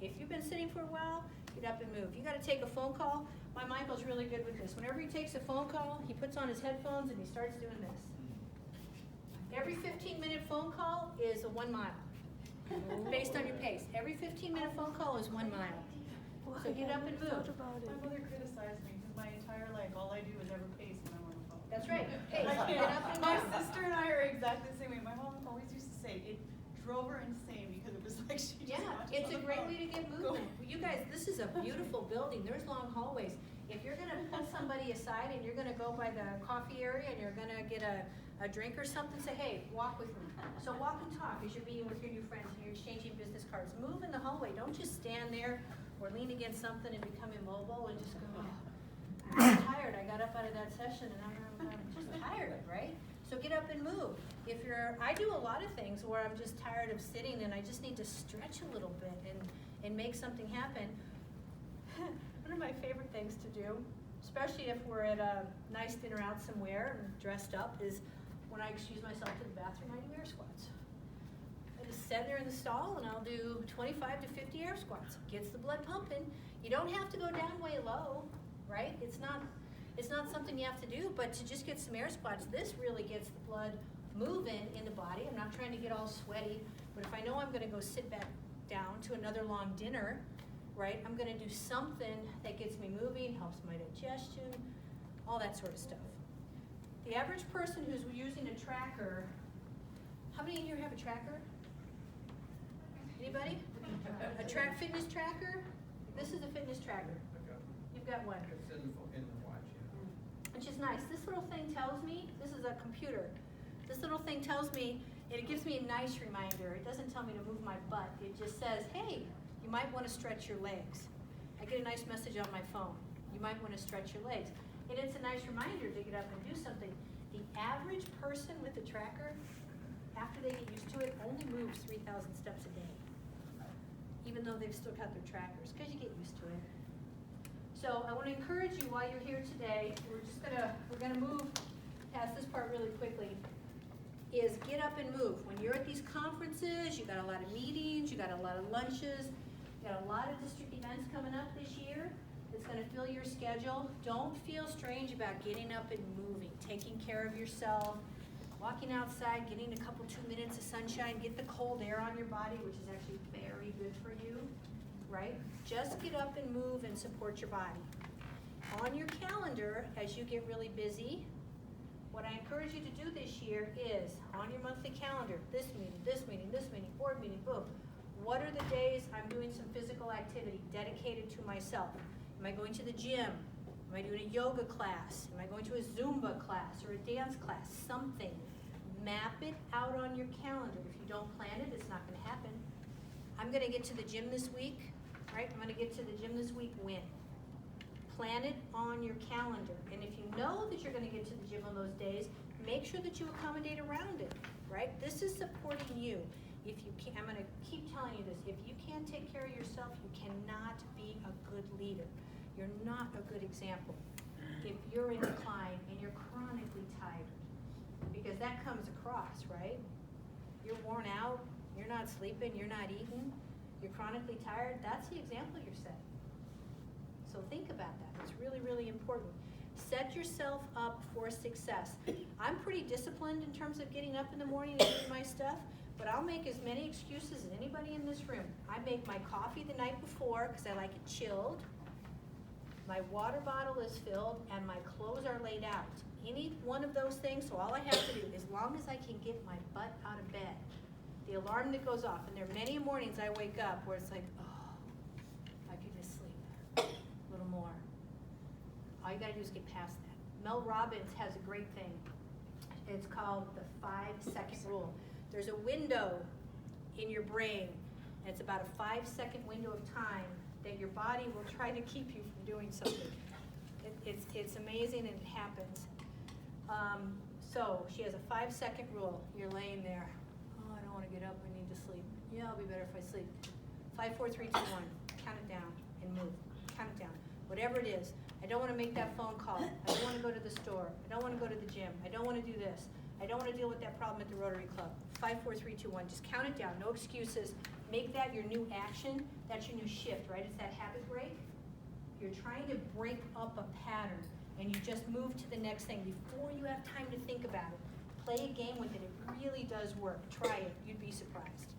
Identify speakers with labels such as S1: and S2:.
S1: If you've been sitting for a while, get up and move. You gotta take a phone call. My Michael's really good with this. Whenever he takes a phone call, he puts on his headphones and he starts doing this. Every 15-minute phone call is a 1 mile, based on your pace. Every 15-minute phone call is 1 mile. So get up and move.
S2: My mother criticized me because my entire life, all I do is ever pace when I'm on the phone.
S1: That's right, pace.
S2: I
S1: Get up and
S2: my
S1: move.
S2: sister and I are exactly the same way. My mom always used to say it drove her insane because it was like she just
S1: Yeah,
S2: watched
S1: it's
S2: on
S1: a
S2: the
S1: great
S2: phone.
S1: way to get moving. You guys, this is a beautiful building. There's long hallways. If you're gonna put somebody aside and you're gonna go by the coffee area and you're gonna get a drink or something, say, hey, walk with me. So walk and talk as you're meeting with your new friends and you're exchanging business cards. Move in the hallway. Don't just stand there or lean against something and become immobile and just go, oh, I'm tired. I got up out of that session and I'm just tired, right? So get up and move. I do a lot of things where I'm just tired of sitting and I just need to stretch a little bit and make something happen. One of my favorite things to do, especially if we're at a nice dinner out somewhere and dressed up, is when I excuse myself to the bathroom, I do air squats. I just stand there in the stall and I'll do 25 to 50 air squats. Gets the blood pumping. You don't have to go down way low, right? It's not something you have to do, but to just get some air squats, this really gets the blood moving in the body. I'm not trying to get all sweaty, but if I know I'm gonna go sit back down to another long dinner, right, I'm gonna do something that gets me moving, helps my digestion, all that sort of stuff. The average person who's using a tracker, how many here have a tracker? Anybody? A fitness tracker? This is a fitness tracker. You've got one.
S3: It's in the watch, yeah.
S1: Which is nice. This little thing tells me, this is a computer. This little thing tells me, and it gives me a nice reminder. It doesn't tell me to move my butt. It just says, hey, you might want to stretch your legs. I get a nice message on my phone. You might want to stretch your legs. And it's a nice reminder to get up and do something. The average person with a tracker, after they get used to it, only moves 3,000 steps a day, even though they've still got their trackers, because you get used to it. So I want to encourage you while you're here today, we're gonna move past this part really quickly, is get up and move. When you're at these conferences, you got a lot of meetings, you got a lot of lunches, you got a lot of district events coming up this year. It's gonna fill your schedule. Don't feel strange about getting up and moving, taking care of yourself, walking outside, getting a couple 2 minutes of sunshine, get the cold air on your body, which is actually very good for you, right? Just get up and move and support your body. On your calendar, as you get really busy, what I encourage you to do this year is, on your monthly calendar, this meeting, board meeting, boom. What are the days I'm doing some physical activity dedicated to myself? Am I going to the gym? Am I doing a yoga class? Am I going to a Zumba class or a dance class? Something. Map it out on your calendar. If you don't plan it, it's not going to happen. I'm going to get to the gym this week, right? I'm going to get to the gym this week when? Plan it on your calendar. And if you know that you're going to get to the gym on those days, make sure that you accommodate around it, right? This is supporting you. If you can't, I'm going to keep telling you this, if you can't take care of yourself, you cannot be a good leader. You're not a good example. If you're in decline and you're chronically tired, because that comes across, right? You're worn out, you're not sleeping, you're not eating, you're chronically tired, that's the example you're setting. So think about that. It's really, really important. Set yourself up for success. I'm pretty disciplined in terms of getting up in the morning and doing my stuff, but I'll make as many excuses as anybody in this room. I make my coffee the night before because I like it chilled. My water bottle is filled and my clothes are laid out. Any one of those things, so all I have to do, as long as I can get my butt out of bed, the alarm that goes off, and there are many mornings I wake up where it's like, oh, I could just sleep a little more. All you gotta do is get past that. Mel Robbins has a great thing. It's called the 5-second rule. There's a window in your brain, and it's about a 5-second window of time that your body will try to keep you from doing something. It's amazing, and it happens. So she has a 5-second rule. You're laying there. Oh, I don't want to get up. I need to sleep. Yeah, I'll be better if I sleep. 5, 4, 3, 2, 1. Count it down and move. Count it down. Whatever it is. I don't want to make that phone call. I don't want to go to the store. I don't want to go to the gym. I don't want to do this. I don't want to deal with that problem at the Rotary Club. 5, 4, 3, 2, 1. Just count it down. No excuses. make that your new action, that's your new shift, right? It's that habit break. You're trying to break up a pattern, and you just move to the next thing before you have time to think about it. Play a game with it. It really does work. Try it. You'd be surprised.